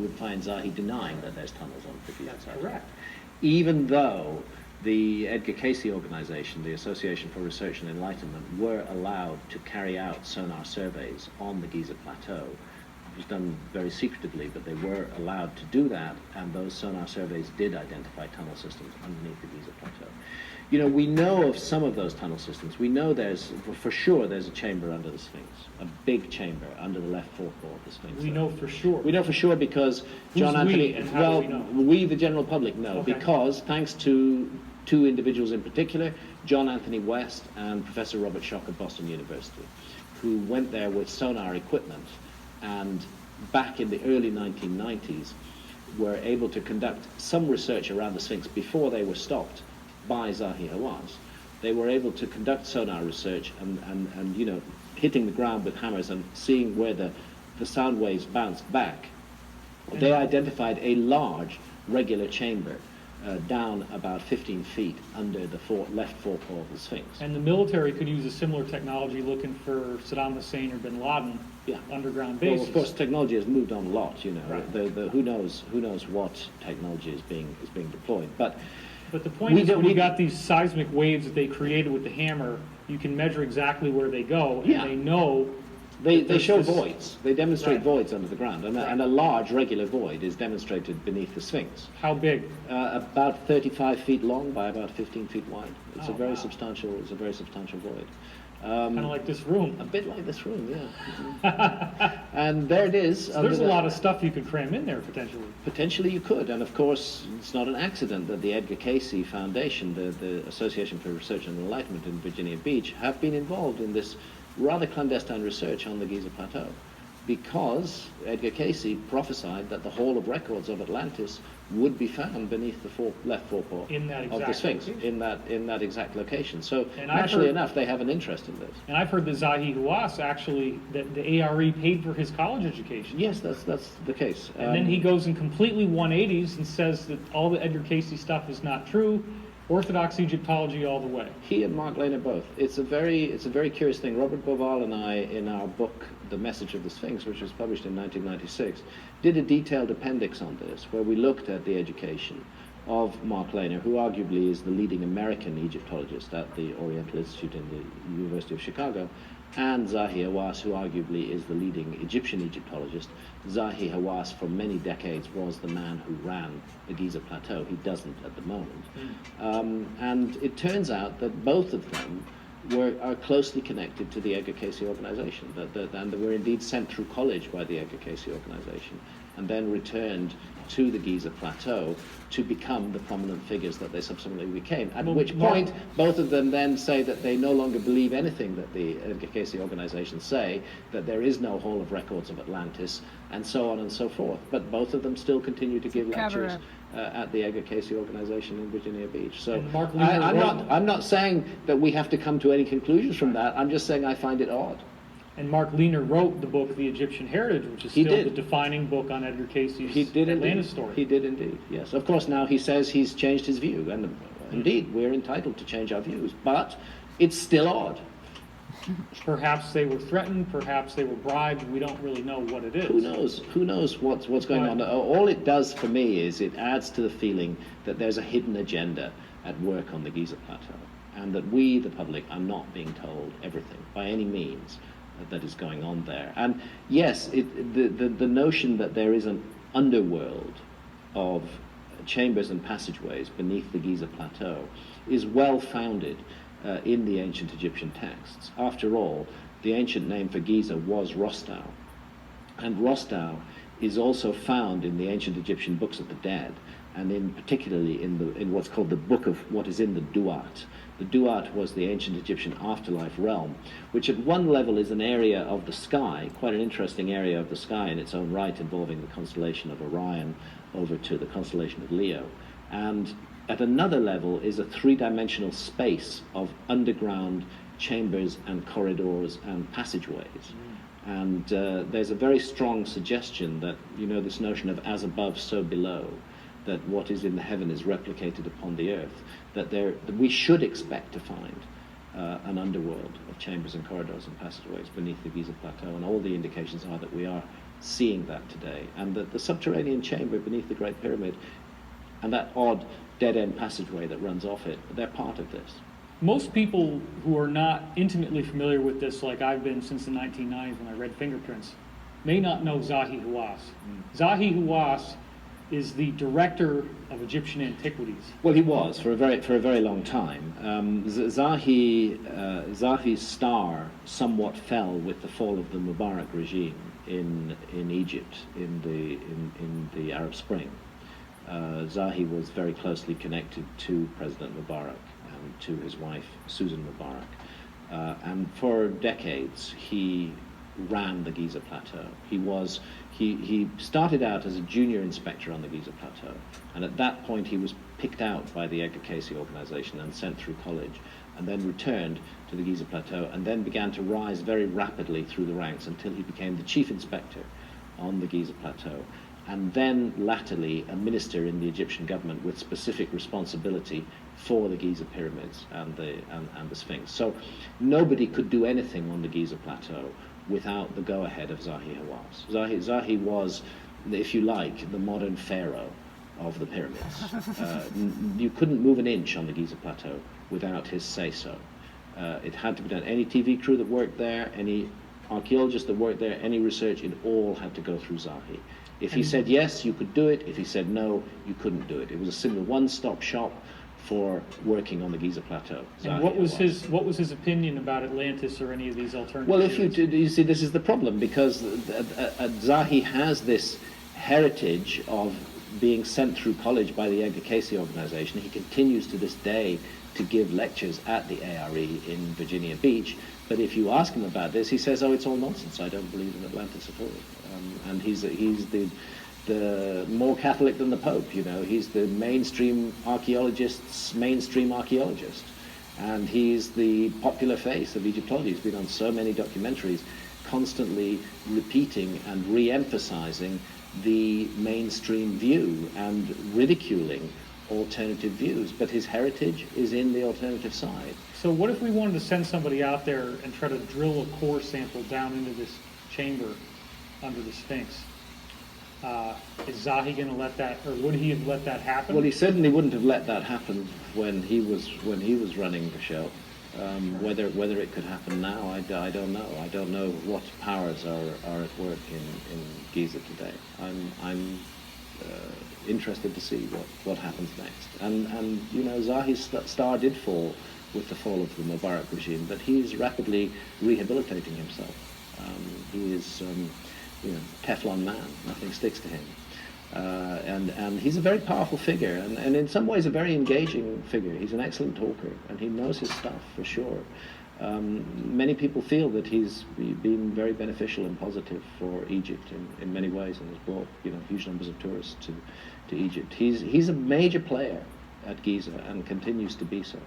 would find Zahi denying that there's tunnels on the Giza Plateau. Correct. Even though the Edgar Cayce organization, the Association for Research and Enlightenment, were allowed to carry out sonar surveys on the Giza Plateau. It was done very secretively, but they were allowed to do that, and those sonar surveys did identify tunnel systems underneath the Giza Plateau. You know, we know of some of those tunnel systems. We know for sure there's a chamber under the Sphinx, a big chamber under the left forepaw of the Sphinx. We know for sure. We know for sure because John Who's Anthony, we, and how do we know? we, the general public, know, Okay. because thanks to two individuals in particular, John Anthony West and Professor Robert Schoch of Boston University, who went there with sonar equipment and back in the early 1990s were able to conduct some research around the Sphinx before they were stopped by Zahi Hawass. They were able to conduct sonar research and you know, hitting the ground with hammers and seeing where the sound waves bounced back. They identified a large regular chamber down about 15 feet under the left forepaw of the Sphinx. And the military could use a similar technology looking for Saddam Hussein or bin Laden, underground bases. Well, of course, technology has moved on a lot. You know, Right. who knows what technology is being deployed. But the point is, when you got these seismic waves that they created with the hammer, you can measure exactly where they go, and Yeah. they know. they show this- voids. They demonstrate Right. voids under the ground, and a large regular void is demonstrated beneath the Sphinx. How big? About 35 feet long by about 15 feet wide. It's Oh, a very wow. substantial. It's a very substantial void. Kind of like this room. A bit like this room, yeah. And there it is. So there's a lot of stuff you could cram in there potentially. Potentially you could, and of course it's not an accident that the Edgar Cayce Foundation, the Association for Research and Enlightenment in Virginia Beach, have been involved in this rather clandestine research on the Giza Plateau, because Edgar Cayce prophesied that the Hall of Records of Atlantis would be found beneath the left forepaw In that of the exact Sphinx, location. in that exact location. So And I've naturally heard- enough, they have an interest in this. And I've heard that Zahi Hawass actually, that the ARE paid for his college education. Yes, that's the case. And then he goes in completely 180s and says that all the Edgar Cayce stuff is not true. Orthodox Egyptology all the way. He and Mark Lehner both. It's a very curious thing. Robert Boval and I, in our book, The Message of the Sphinx, which was published in 1996, did a detailed appendix on this, where we looked at the education of Mark Lehner, who arguably is the leading American Egyptologist at the Oriental Institute in the University of Chicago, and Zahi Hawass, who arguably is the leading Egyptian Egyptologist. Zahi Hawass, for many decades, was the man who ran the Giza Plateau. He doesn't at the moment. And it turns out that both of them are closely connected to the Edgar Cayce organization, and they were indeed sent through college by the Edgar Cayce organization, and then returned to the Giza Plateau to become the prominent figures that they subsequently became. At which point, both of them then say that they no longer believe anything that the Edgar Cayce organization say, that there is no Hall of Records of Atlantis, and so on and so forth. But both of them still continue to give lectures at the Edgar Cayce organization in Virginia Beach. So And Mark Lehner I'm not saying that we have to come to any conclusions from that. I'm just saying I find it odd. And Mark Lehner wrote the book, The Egyptian Heritage, which is He still did. the defining book on Edgar Cayce's He did Atlantis indeed. story. He did indeed, yes. Of course, now he says he's changed his view, and indeed, we're entitled to change our views, but it's still odd. Perhaps they were threatened, perhaps they were bribed, we don't really know what it is. Who knows? Who knows what's going on? All it does for me is it adds to the feeling that there's a hidden agenda at work on the Giza Plateau, and that we, the public, are not being told everything by any means that is going on there. And yes, the notion that there is an underworld of chambers and passageways beneath the Giza Plateau is well founded in the ancient Egyptian texts. After all, the ancient name for Giza was Rostau, and Rostau is also found in the ancient Egyptian books of the dead, and particularly in what's called the book of what is in the Duat. The Duat was the ancient Egyptian afterlife realm, which at one level is an area of the sky, quite an interesting area of the sky in its own right, involving the constellation of Orion over to the constellation of Leo. And at another level is a three-dimensional space of underground chambers and corridors and passageways. And there's a very strong suggestion that, you know, this notion of as above, so below, that what is in the heaven is replicated upon the earth, that we should expect to find an underworld of chambers and corridors and passageways beneath the Giza Plateau, and all the indications are that we are seeing that today, and that the subterranean chamber beneath the Great Pyramid and that odd dead-end passageway that runs off it, they're part of this. Most people who are not intimately familiar with this, like I've been since the 1990s when I read fingerprints, may not know Zahi Hawass. Zahi Hawass is the director of Egyptian antiquities. Well, he was for a very long time. Zahi's star somewhat fell with the fall of the Mubarak regime in Egypt in the Arab Spring. Zahi was very closely connected to President Mubarak and to his wife Susan Mubarak, and for decades he ran the Giza Plateau. He started out as a junior inspector on the Giza Plateau, and at that point he was picked out by the Edgar Cayce organization and sent through college, and then returned to the Giza Plateau, and then began to rise very rapidly through the ranks until he became the chief inspector on the Giza Plateau, and then latterly a minister in the Egyptian government with specific responsibility for the Giza pyramids and the Sphinx. So nobody could do anything on the Giza Plateau without the go-ahead of Zahi Hawass. Zahi was, if you like, the modern pharaoh of the pyramids. You couldn't move an inch on the Giza Plateau without his say-so. It had to be done. Any TV crew that worked there, any archaeologists that worked there, any research, it all had to go through Zahi. If he said yes, you could do it. If he said no, you couldn't do it. It was a simple one-stop shop for working on the Giza Plateau. And what was his opinion about Atlantis or any of these alternative Well, if theories? you see, this is the problem, because Zahi has this heritage of being sent through college by the Edgar Cayce organization. He continues to this day to give lectures at the ARE in Virginia Beach. But if you ask him about this, he says, "Oh, it's all nonsense. I don't believe in Atlantis at all." And he's the more Catholic than the Pope. You know, he's the mainstream archaeologist's mainstream archaeologist, and he's the popular face of Egyptology. He's been on so many documentaries, constantly repeating and re-emphasizing the mainstream view and ridiculing alternative views. But his heritage is in the alternative side. So what if we wanted to send somebody out there and try to drill a core sample down into this chamber under the Sphinx? Is Zahi going to let that, or would he have let that happen? Well, he certainly wouldn't have let that happen when he was running the show. Whether it could happen now, I don't know. I don't know what powers are at work in Giza today. I'm interested to see what happens next. And you know, Zahi's star did fall with the fall of the Mubarak regime, but he's rapidly rehabilitating himself. He is, you know, Teflon man. Nothing sticks to him. And he's a very powerful figure, and in some ways a very engaging figure. He's an excellent talker, and he knows his stuff for sure. Many people feel that he's been very beneficial and positive for Egypt in many ways, and has brought, you know, huge numbers of tourists to Egypt. He's a major player at Giza and continues to be so.